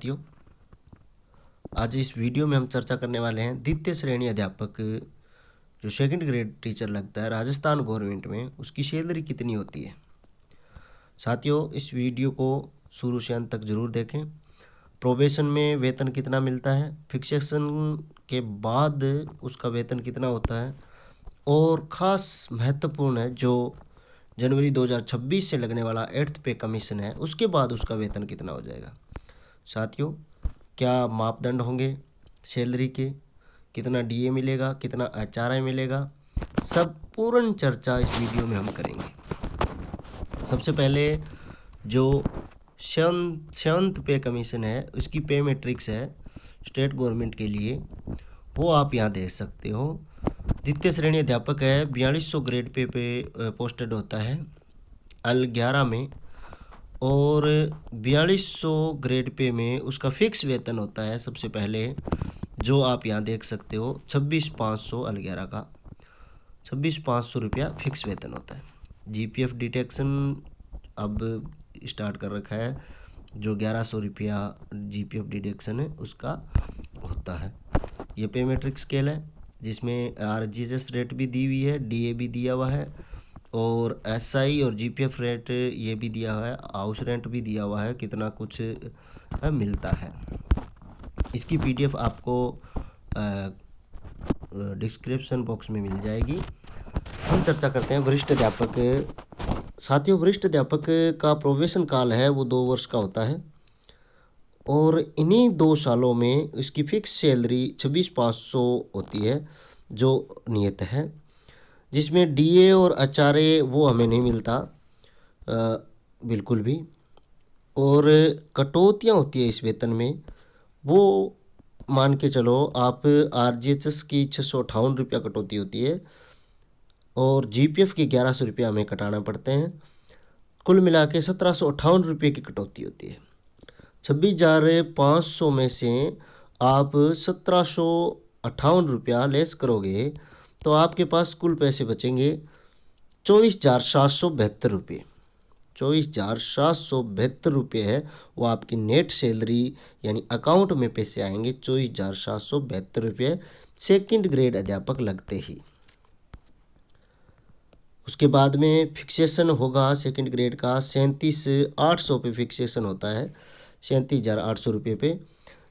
साथियों, आज इस वीडियो में हम चर्चा करने वाले हैं द्वितीय श्रेणी अध्यापक जो सेकंड ग्रेड टीचर लगता है राजस्थान गवर्नमेंट में, उसकी सैलरी कितनी होती है। साथियों, इस वीडियो को शुरू से अंत तक जरूर देखें। प्रोबेशन में वेतन कितना मिलता है, फिक्सेशन के बाद उसका वेतन कितना होता है, और ख़ास महत्वपूर्ण है जो जनवरी 2026 से लगने वाला 8th पे कमीशन है, उसके बाद उसका वेतन कितना हो जाएगा। साथियों, क्या मापदंड होंगे सैलरी के, कितना डीए मिलेगा, कितना एचआरआई मिलेगा, सब पूर्ण चर्चा इस वीडियो में हम करेंगे। सबसे पहले जो सेवंथ पे कमीशन है, उसकी पे मैट्रिक्स है स्टेट गवर्नमेंट के लिए, वो आप यहाँ देख सकते हो। द्वितीय श्रेणी अध्यापक है, 4200 ग्रेड पे पोस्टेड होता है L11 में, और 4200 ग्रेड पे में उसका फिक्स वेतन होता है सबसे पहले, जो आप यहाँ देख सकते हो 26,500 L11 का 26,500 रुपया फिक्स वेतन होता है। जीपीएफ डिटेक्शन अब स्टार्ट कर रखा है, जो 1100 रुपया जीपीएफ डिडक्शन है उसका होता है। ये पे मैट्रिक स्केल है जिसमें आरजीएस रेट भी दी हुई है, डीए भी दिया हुआ है, और एसआई और जीपीएफ रेट ये भी दिया हुआ है, हाउस रेंट भी दिया हुआ है, कितना कुछ मिलता है। इसकी पीडीएफ आपको डिस्क्रिप्शन बॉक्स में मिल जाएगी। हम चर्चा करते हैं वरिष्ठ अध्यापक। साथियों, वरिष्ठ अध्यापक का प्रोबेशन काल है वो 2 वर्ष का होता है, और इन्हीं 2 सालों में इसकी फिक्स सैलरी 26,500 होती है जो नियत है, जिसमें डीए और एचआरए वो हमें नहीं मिलता बिल्कुल भी, और कटौतियाँ होती है इस वेतन में। वो मान के चलो आप आरजीएचएस की 658 रुपया कटौती होती है, और जीपीएफ के 1100 रुपया हमें कटाना पड़ते हैं। कुल मिला के 1758 रुपये की कटौती होती है। 26,500 में से आप 1758 रुपया लेस करोगे तो आपके पास कुल पैसे बचेंगे 24,772 रुपये। 24,772 रुपये है वो आपकी नेट सैलरी, यानी अकाउंट में पैसे आएंगे 24,772 रुपये सेकंड ग्रेड अध्यापक लगते ही। उसके बाद में फिक्सेशन होगा सेकंड ग्रेड का 37,800 पे फिक्सेशन होता है, 37,800 रुपये पे,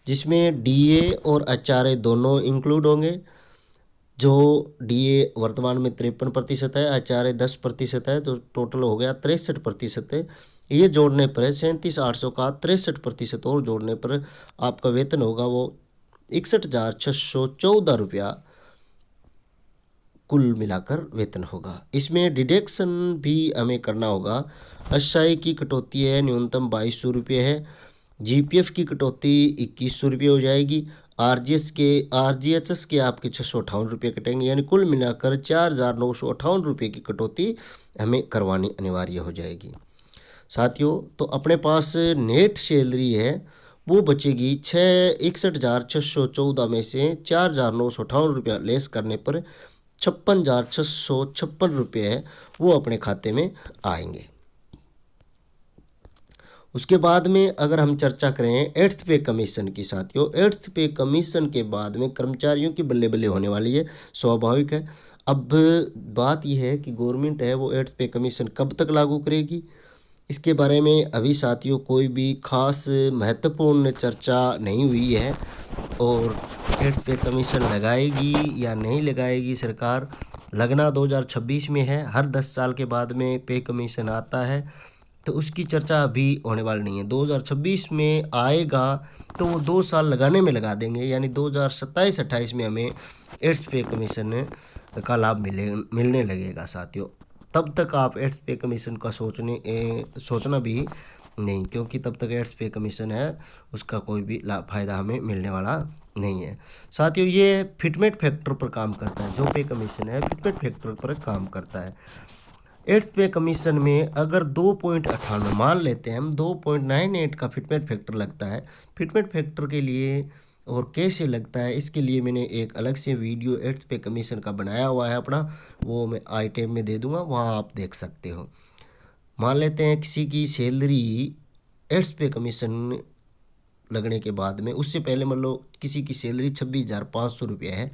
जिसमें डीए और एचआरए दोनों इंक्लूड होंगे। जो डीए वर्तमान में 53% है, एचआरए 10% है, तो टोटल हो गया 63% है। ये जोड़ने पर 37,800 का 63% और जोड़ने पर आपका वेतन होगा वो 61,614 रुपया कुल मिलाकर वेतन होगा। इसमें डिडक्शन भी हमें करना होगा। एसआई की कटौती है न्यूनतम 2200 रुपये है, जीपीएफ की कटौती 2100 रुपये हो जाएगी, आरजीएचएस के आपके 658 रुपये कटेंगे, यानी कुल मिलाकर 4,958 रुपये की कटौती हमें करवानी अनिवार्य हो जाएगी। साथियों, तो अपने पास नेट सैलरी है वो बचेगी 61,614 में से 4,958 रुपया लेस करने पर 56,656 रुपये है वो अपने खाते में आएंगे। उसके बाद में अगर हम चर्चा करें 8th पे कमीशन की, साथियों 8th पे कमीशन के बाद में कर्मचारियों की बल्ले बल्ले होने वाली है, स्वाभाविक है। अब बात यह है कि गवर्नमेंट है वो 8th पे कमीशन कब तक लागू करेगी, इसके बारे में अभी साथियों कोई भी खास महत्वपूर्ण चर्चा नहीं हुई है। और 8th पे कमीशन लगाएगी या नहीं लगाएगी सरकार, लगना 2026 में है। हर 10 साल के बाद में पे कमीशन आता है, तो उसकी चर्चा अभी होने वाली नहीं है। 2026 में आएगा तो वो 2 साल लगाने में लगा देंगे, यानी 2027-28 में हमें 8th पे कमीशन का लाभ मिलने लगेगा। साथियों, तब तक आप 8th पे कमीशन का सोचना भी नहीं, क्योंकि तब तक 8th पे कमीशन है उसका कोई भी फ़ायदा हमें मिलने वाला नहीं है। साथियों, ये फिटमेंट फैक्टर पर काम करता है, जो पे कमीशन है फिटमेंट फैक्टर पर काम करता है। 8th पे कमीशन में अगर 2.98 मान लेते हैं हम, 2.98 का फिटमेंट फैक्टर लगता है। फिटमेंट फैक्टर के लिए और कैसे लगता है, इसके लिए मैंने एक अलग से वीडियो 8th पे कमीशन का बनाया हुआ है अपना, वो मैं आई टैब में दे दूंगा, वहाँ आप देख सकते हो। मान लेते हैं किसी की सैलरी 8th पे कमीशन लगने के बाद में, उससे पहले मान लो किसी की सैलरी 26,500 रुपये है,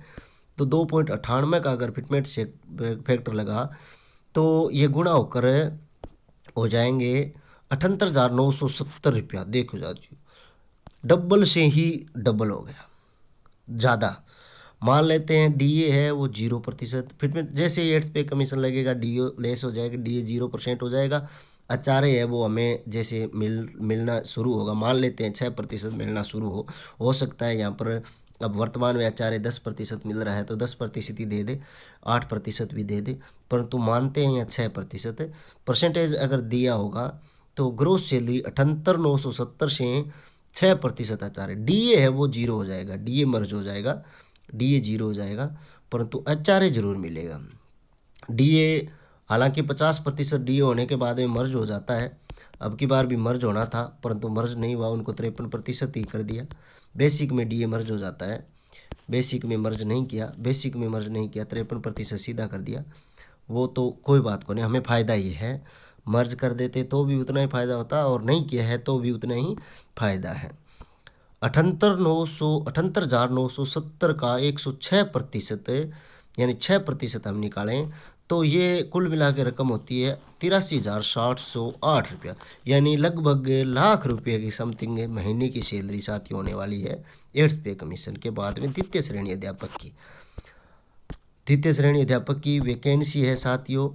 तो 2.98 का अगर फिटमेंट फैक्टर लगा तो ये गुणा होकर हो जाएंगे 78,970 रुपया। देखो जाओ, डबल से ही डबल हो गया, ज़्यादा। मान लेते हैं डीए है वो 0%, फिटमेंट जैसे ही 8 पे कमीशन लगेगा डीओ लेस हो जाएगा, डीए 0% हो जाएगा। एचआरए है वो हमें जैसे मिलना शुरू होगा, मान लेते हैं 6% मिलना शुरू हो सकता है यहाँ पर। अब वर्तमान में एचआरए 10% मिल रहा है तो 10% ही दे दे, 8% भी दे दे, परंतु मानते हैं यहाँ 6% परसेंटेज अगर दिया होगा तो ग्रोस सैलरी 78,970 से 6% एचआरए। डीए है वो 0 हो जाएगा, डीए मर्ज हो जाएगा, डीए 0 हो जाएगा, परंतु एचआरए जरूर मिलेगा। डीए हालांकि 50% डीए होने के बाद में मर्ज हो जाता है, अब की बार भी मर्ज होना था परंतु मर्ज नहीं हुआ, उनको 53% ही कर दिया। बेसिक में डीए मर्ज हो जाता है, बेसिक में मर्ज नहीं किया, 53% सीधा कर दिया। वो तो कोई बात को नहीं, हमें फ़ायदा ही है, मर्ज कर देते तो भी उतना ही फ़ायदा होता और नहीं किया है तो भी उतना ही फ़ायदा है। 78,970 का 106% यानी 6% हम निकालें तो ये कुल मिला के रकम होती है 83,708 रुपया, यानी लगभग लाख रुपये की समथिंग महीने की सैलरी साथी होने वाली है 8th पे कमीशन के बाद में द्वितीय श्रेणी अध्यापक की। द्वितीय श्रेणी अध्यापक की वैकेंसी है साथियों,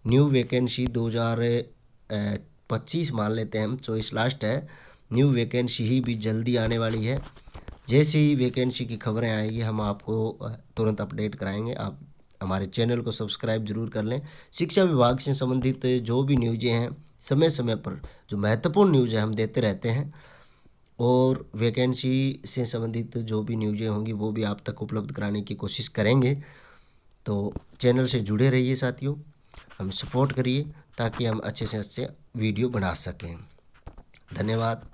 न्यू वैकेंसी 2025 मान लेते हैं हम, चॉइस लास्ट है। न्यू वैकेंसी ही भी जल्दी आने वाली है, जैसे ही वैकेंसी की खबरें आएगी हम आपको तुरंत अपडेट कराएंगे। आप हमारे चैनल को सब्सक्राइब जरूर कर लें। शिक्षा विभाग से संबंधित जो भी न्यूज़ें हैं समय समय पर, जो महत्वपूर्ण न्यूज़ है हम देते रहते हैं, और वैकेंसी से संबंधित जो भी न्यूज़ें होंगी वो भी आप तक उपलब्ध कराने की कोशिश करेंगे। तो चैनल से जुड़े रहिए साथियों, हमें सपोर्ट करिए ताकि हम अच्छे से अच्छे वीडियो बना सकें। धन्यवाद।